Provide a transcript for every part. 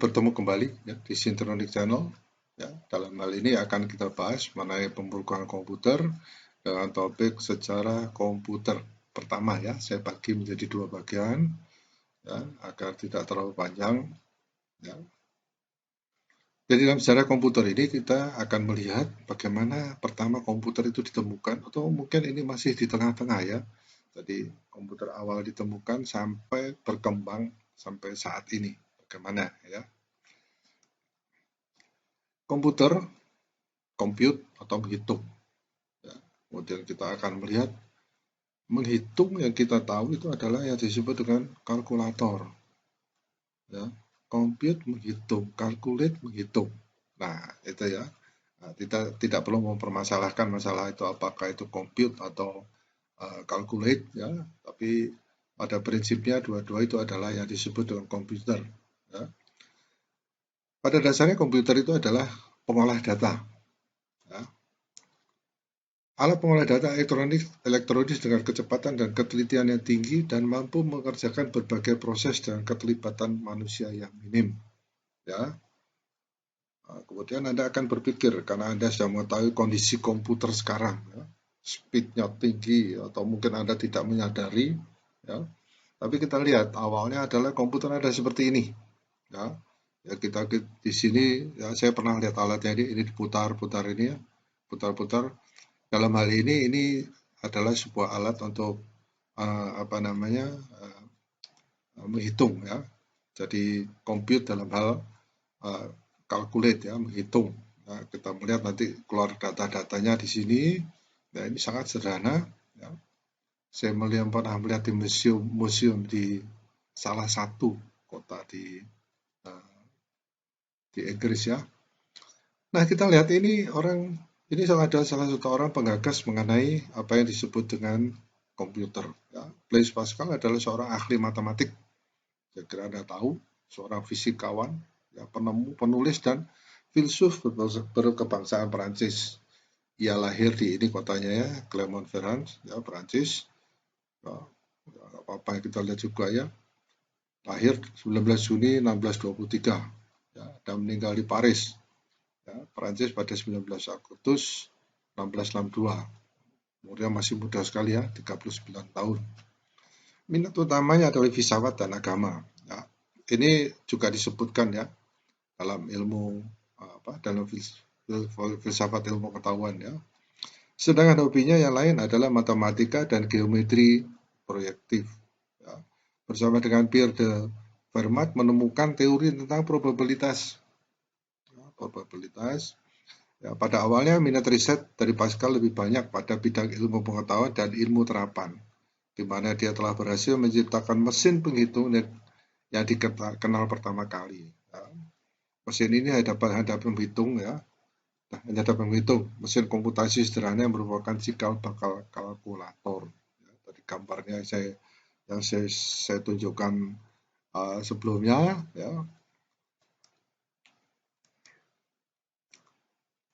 bertemu kembali ya, di Syntronic Channel. Ya, dalam hal ini akan kita bahas mengenai pemrograman komputer dengan topik sejarah komputer. Pertama ya, saya bagi menjadi dua bagian ya, agar tidak terlalu panjang. Ya. Jadi dalam sejarah komputer ini kita akan melihat bagaimana pertama komputer itu ditemukan, atau mungkin ini masih di tengah-tengah ya. Jadi komputer awal ditemukan sampai berkembang sampai saat ini. Bagaimana ya? Komputer, compute atau menghitung. Ya. Kemudian kita akan melihat menghitung yang kita tahu itu adalah yang disebut dengan kalkulator. Ya. Compute menghitung, calculate menghitung. Nah, itu ya. Nah, kita tidak perlu mempermasalahkan masalah itu apakah itu compute atau calculate ya, tapi pada prinsipnya dua-dua itu adalah yang disebut dengan komputer. Ya. Pada dasarnya komputer itu adalah pengolah data. Ya. Alat pengolah data elektronik dengan kecepatan dan ketelitian yang tinggi dan mampu mengerjakan berbagai proses dengan keterlibatan manusia yang minim. Ya. Nah, kemudian Anda akan berpikir karena Anda sudah mengetahui kondisi komputer sekarang, ya, speednya tinggi atau mungkin Anda tidak menyadari, ya. Tapi kita lihat awalnya adalah komputer ada seperti ini, ya. Ya kita di sini, ya saya pernah lihat alatnya ini diputar-putar ini ya, putar-putar. Dalam hal ini adalah sebuah alat untuk menghitung ya. Jadi compute dalam hal calculate ya, menghitung. Nah, kita melihat nanti keluar data-datanya di sini. Nah, ini sangat sederhana. Ya. Saya pernah melihat di museum di salah satu kota di Inggris ya. Nah, kita lihat ini ada salah satu orang penggagas mengenai apa yang disebut dengan komputer. Ya. Blaise Pascal adalah seorang ahli matematik. Saya kira Anda tahu, seorang fisikawan, ya, penemu, penulis dan filsuf berkebangsaan Perancis. Ia lahir di ini kotanya ya, Clermont-Ferrand, ya, Perancis. Ya, apa yang kita lihat juga ya, lahir 19 Juni 1623 ya, dan meninggal di Paris, ya, Perancis pada 19 Agustus 1662. Umurnya masih muda sekali ya, 39 tahun. Minat utamanya adalah filsafat dan agama. Ya. Ini juga disebutkan ya dalam ilmu dalam filsafat ilmu pengetahuan ya. Sedangkan hobinya yang lain adalah matematika dan geometri proyektif. Ya. Bersama dengan Pierre de Fermat menemukan teori tentang probabilitas. Ya, probabilitas. Ya, pada awalnya minat riset dari Pascal lebih banyak pada bidang ilmu pengetahuan dan ilmu terapan, di mana dia telah berhasil menciptakan mesin penghitung yang dikenal pertama kali. Ya. Mesin ini hadapan menghitung ya. Hanya dapat menghitung mesin komputasi sederhana yang merupakan cikal bakal kalkulator. Ya, tadi gambarnya yang saya tunjukkan sebelumnya. Ya.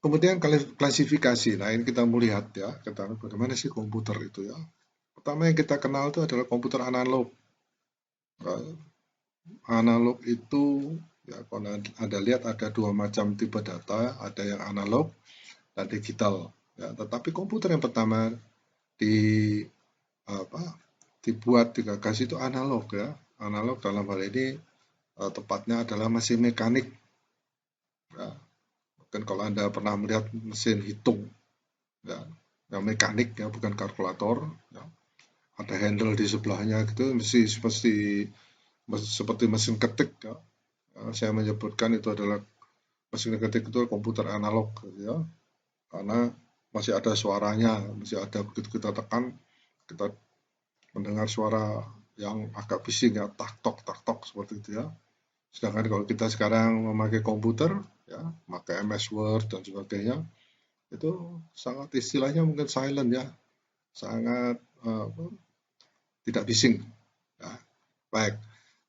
Kemudian klasifikasi. Nah ini kita melihat ya, bagaimana sih komputer itu ya. Pertama yang kita kenal itu adalah komputer analog. Nah, analog itu ya, kalau Anda lihat ada dua macam tipe data, ada yang analog dan digital. Ya, tetapi komputer yang pertama dibuat digagas itu analog ya. Analog dalam hal ini tepatnya adalah mesin mekanik. Ya. Mungkin kalau Anda pernah melihat mesin hitung ya, yang mekanik ya, bukan kalkulator ya. Ada handle di sebelahnya gitu, seperti mesin ketik ya. Saya menyebutkan itu adalah mesin ketik itu komputer analog ya. Karena masih ada suaranya, masih ada begitu kita tekan, kita mendengar suara yang agak bising ya, tak tok seperti itu ya. Sedangkan kalau kita sekarang memakai komputer ya, pakai MS Word dan sebagainya, itu sangat istilahnya mungkin silent ya, sangat tidak bising. Ya. Baik,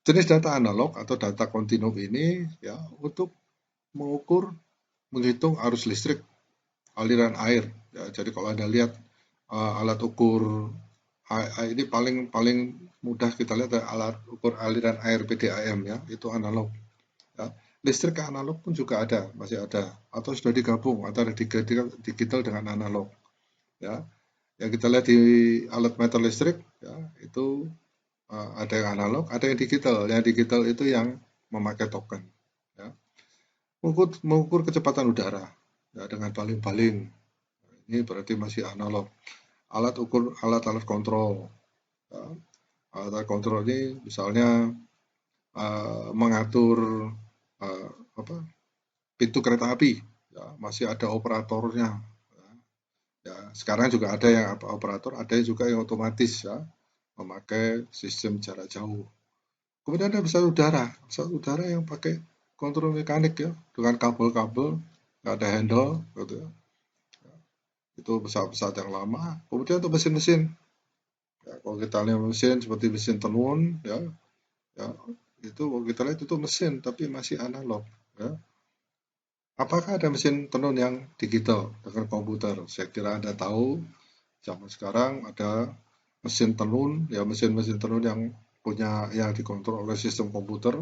jenis data analog atau data kontinum ini ya untuk mengukur, menghitung arus listrik, aliran air. Ya, jadi kalau Anda lihat alat ukur ini paling mudah kita lihat alat ukur aliran air PDAM ya, itu analog. Ya. Listrik ke analog pun juga ada, masih ada, atau sudah digabung antara digital dengan analog. Ya, yang kita lihat di alat meter listrik, ya, itu ada yang analog, ada yang digital. Yang digital itu yang memakai token. Ya. Mengukur kecepatan udara, ya, dengan baling-baling. Ini berarti masih analog. Alat-alat kontrol. Ya. Alat kontrol ini misalnya mengatur uh, apa, pintu kereta api, ya, masih ada operatornya. Ya, sekarang juga ada yang operator, ada juga yang otomatis, ya, memakai sistem jarak jauh. Kemudian ada pesawat udara yang pakai kontrol mekanik, ya, dengan kabel-kabel, nggak ada handle, gitu ya. Itu pesawat-pesawat yang lama. Kemudian untuk mesin-mesin, ya, kalau kita lihat mesin seperti mesin tenun, ya, ya, itu kalau kita lihat itu mesin tapi masih analog, ya. Apakah ada mesin tenun yang digital dengan komputer? Saya kira Anda tahu, zaman sekarang ada mesin tenun, ya, mesin-mesin tenun yang yang dikontrol oleh sistem komputer,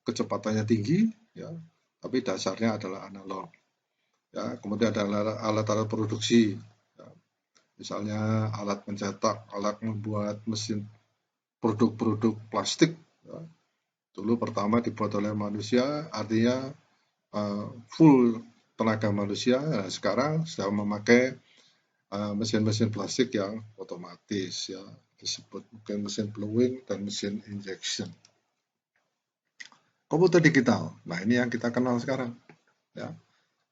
kecepatannya tinggi, ya, tapi dasarnya adalah analog. Ya, kemudian ada alat-alat produksi, ya, misalnya alat mencetak, alat membuat mesin produk-produk plastik, ya. Dulu pertama dibuat oleh manusia, artinya full tenaga manusia. Nah, sekarang sudah memakai mesin-mesin plastik yang otomatis, ya, disebut mungkin mesin blowing dan mesin injection. Komputer digital, nah ini yang kita kenal sekarang, ya.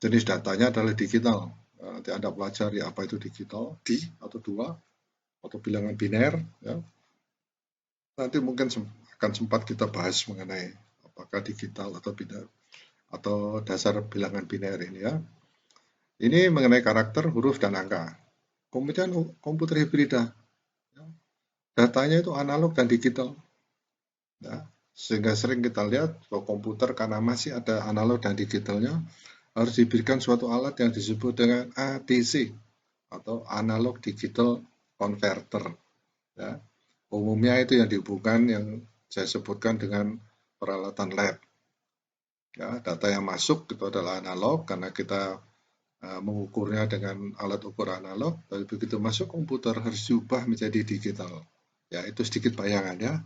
Jenis datanya adalah digital. Nanti Anda pelajari apa itu digital, atau 2 atau bilangan biner, ya. Nanti mungkin akan sempat kita bahas mengenai apakah digital atau biner atau dasar bilangan biner ini, ya. Ini mengenai karakter, huruf, dan angka. Kemudian komputer hibrida, ya, datanya itu analog dan digital, ya. Sehingga sering kita lihat bahwa komputer karena masih ada analog dan digitalnya harus diberikan suatu alat yang disebut dengan ADC atau analog digital converter, ya. Umumnya itu yang dihubungkan yang saya sebutkan dengan peralatan lab, ya. Data yang masuk itu adalah analog karena kita mengukurnya dengan alat ukur analog, tapi begitu masuk komputer harus diubah menjadi digital. Ya, itu sedikit bayangan, ya.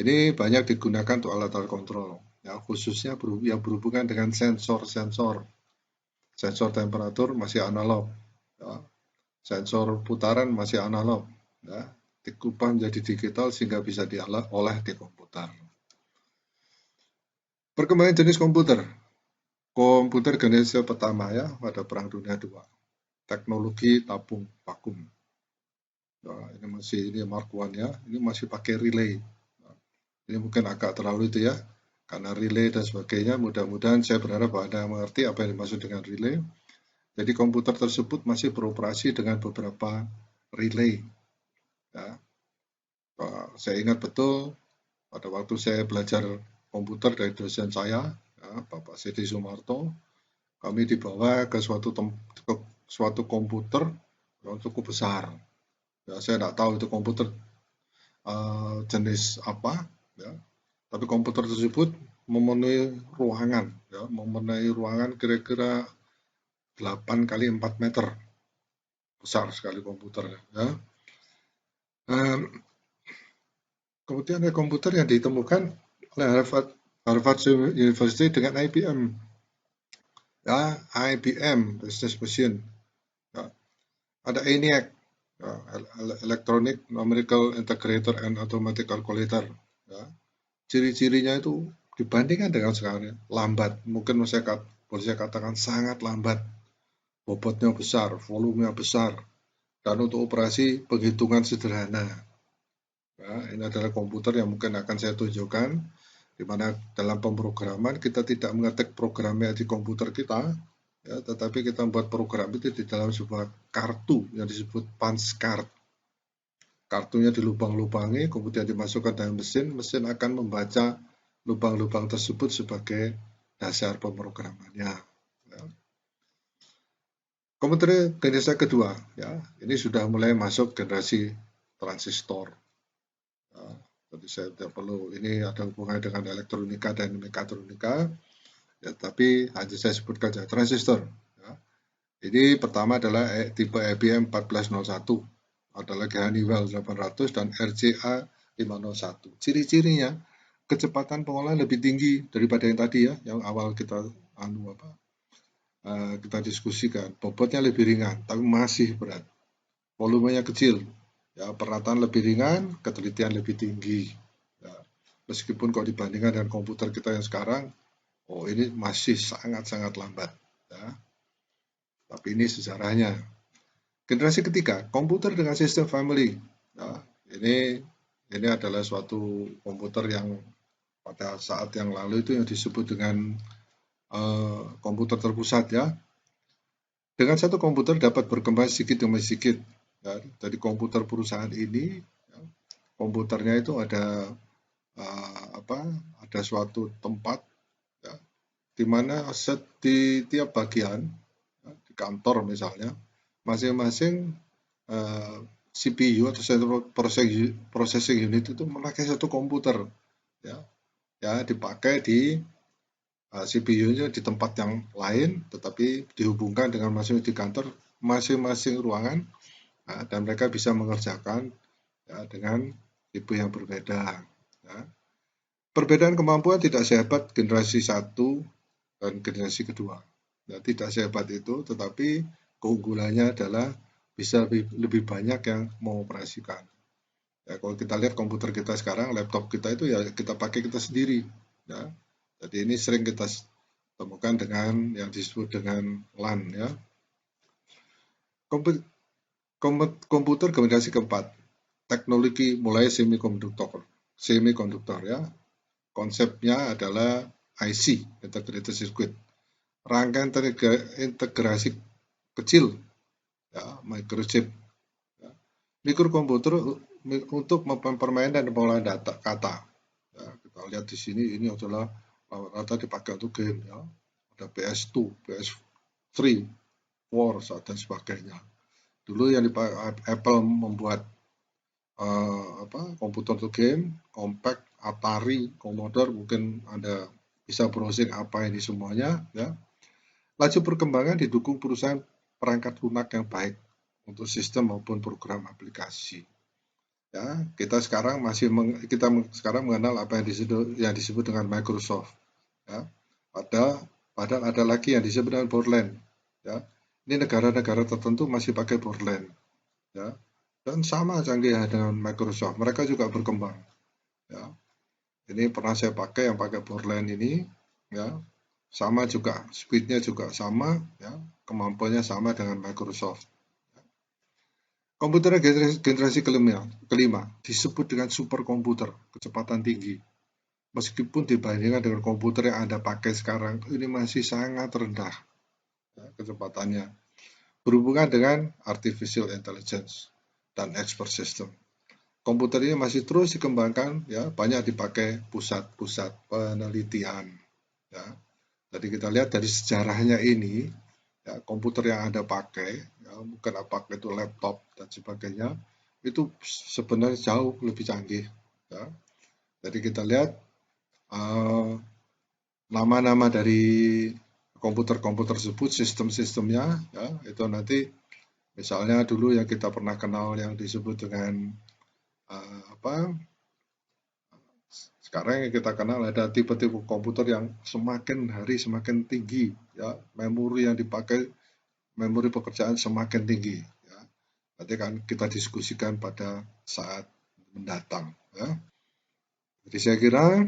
Ini banyak digunakan untuk alat-alat kontrol, ya, khususnya yang berhubungan dengan sensor-sensor. Sensor temperatur masih analog, ya. Sensor putaran masih analog, ya. Diubah menjadi digital sehingga bisa diolah di komputer. Perkembangan jenis komputer. Komputer generasi pertama, ya, pada Perang Dunia II. Teknologi tabung vakum. Nah, ini Mark I, ya. Ini masih pakai relay. Nah, ini mungkin agak terlalu itu, ya, karena relay dan sebagainya. Mudah-mudahan saya berharap Anda mengerti apa yang dimaksud dengan relay. Jadi komputer tersebut masih beroperasi dengan beberapa relay, ya. Saya ingat betul pada waktu saya belajar komputer dari dosen saya, ya, Bapak Sedi Sumarto, kami dibawa ke suatu komputer yang cukup besar. Ya, saya tidak tahu itu komputer jenis apa, ya. Tapi komputer tersebut memenuhi ruangan, ya, memenuhi ruangan kira-kira 8 kali 4 meter, besar sekali komputernya, ya. Kemudian ada komputer yang ditemukan oleh Harvard University dengan IBM, ya, IBM Business Machine, ya. Ada ENIAC, ya, Electronic Numerical Integrator and Automatic Calculator, ya. Ciri-cirinya itu dibandingkan dengan sekarang lambat, mungkin boleh saya katakan sangat lambat, bobotnya besar, volumenya besar, dan untuk operasi penghitungan sederhana. Ya, ini adalah komputer yang mungkin akan saya tunjukkan, di mana dalam pemrograman kita tidak mengetik programnya di komputer kita, ya, tetapi kita membuat program itu di dalam sebuah kartu yang disebut punch card. Kartunya dilubang-lubangi, kemudian dimasukkan dalam mesin, mesin akan membaca lubang-lubang tersebut sebagai dasar pemrogramannya, ya. Komputer generasi kedua, ya, ini sudah mulai masuk generasi transistor. Ya, jadi saya tidak perlu, ini ada hubungannya dengan elektronika dan mekatronika. ya, tapi hanya saya sebutkan saja transistor. Ya. Ini pertama adalah tipe IBM 1401, ada lagi Honeywell 800 dan RCA 501. Ciri-cirinya kecepatan pengolahan lebih tinggi daripada yang tadi ya, yang awal kita kita diskusikan. Bobotnya lebih ringan, tapi masih berat. Volumenya kecil, ya perataan lebih ringan, ketelitian lebih tinggi. Ya, meskipun kalau dibandingkan dengan komputer kita yang sekarang, oh ini masih sangat-sangat lambat. Ya. Tapi ini sejarahnya. Generasi ketiga, komputer dengan sistem family. Ya, ini adalah suatu komputer yang pada saat yang lalu itu yang disebut dengan komputer terpusat ya. Dengan satu komputer dapat berkembang sedikit demi sedikit. Ya, dari komputer perusahaan ini, ya, komputernya itu ada ada suatu tempat ya, di mana di tiap bagian ya, di kantor misalnya masing-masing CPU atau Central Processing Unit itu memakai satu komputer ya, ya dipakai di CPU-nya di tempat yang lain, tetapi dihubungkan dengan masing-masing di kantor masing-masing ruangan, dan mereka bisa mengerjakan ya, dengan tipe yang berbeda. Ya. Perbedaan kemampuan tidak sehebat generasi 1 dan generasi kedua. Ya, tidak sehebat itu, tetapi keunggulannya adalah bisa lebih banyak yang mengoperasikan. Ya, kalau kita lihat komputer kita sekarang, laptop kita itu ya kita pakai kita sendiri. Ya. Jadi ini sering kita temukan dengan yang disebut dengan LAN. Ya. Komputer generasi keempat, teknologi mulai semikonduktor ya. Konsepnya adalah IC, Integrated Circuit. Rangkaian integrasi kecil, ya, microchip. Ya. Mikrokomputer untuk mempermainkan dan pengolahan data kata. Ya, kita lihat di sini ini adalah rata dipakai untuk game. Ya. Ada PS2, PS3, War, dan sebagainya. Dulu yang dipakai Apple membuat komputer untuk game, Compaq, Atari, Commodore, mungkin Anda bisa browsing apa ini semuanya. Ya. Laju perkembangan didukung perusahaan perangkat lunak yang baik untuk sistem maupun program aplikasi. Ya, kita sekarang mengenal apa yang disebut dengan Microsoft. Ya. Padahal ada lagi yang disebut dengan Borland. Ya. Ini negara-negara tertentu masih pakai Borland. Ya. Dan sama canggih dengan Microsoft, mereka juga berkembang. Ya. Ini pernah saya pakai yang pakai Borland ini, ya, sama juga, speednya juga sama, ya, kemampuannya sama dengan Microsoft. Komputer generasi kelima disebut dengan superkomputer, kecepatan tinggi. Meskipun dibandingkan dengan komputer yang Anda pakai sekarang, ini masih sangat rendah ya, kecepatannya. Berhubungan dengan artificial intelligence dan expert system. Komputer ini masih terus dikembangkan, ya, banyak dipakai pusat-pusat penelitian. Ya. Jadi kita lihat dari sejarahnya ini, ya, komputer yang Anda pakai, ya, mungkin apakah itu laptop dan sebagainya, itu sebenarnya jauh lebih canggih. Ya. Jadi kita lihat nama-nama dari komputer-komputer tersebut, sistem-sistemnya, ya, itu nanti misalnya dulu yang kita pernah kenal yang disebut dengan sekarang yang kita kenal ada tipe-tipe komputer yang semakin hari semakin tinggi, ya, memori yang dipakai, memori pekerjaan semakin tinggi. Ya. Nanti kan kita diskusikan pada saat mendatang. Ya. Jadi saya kira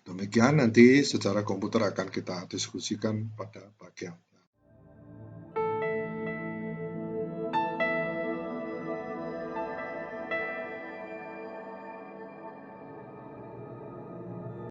demikian, nanti secara komputer akan kita diskusikan pada bagian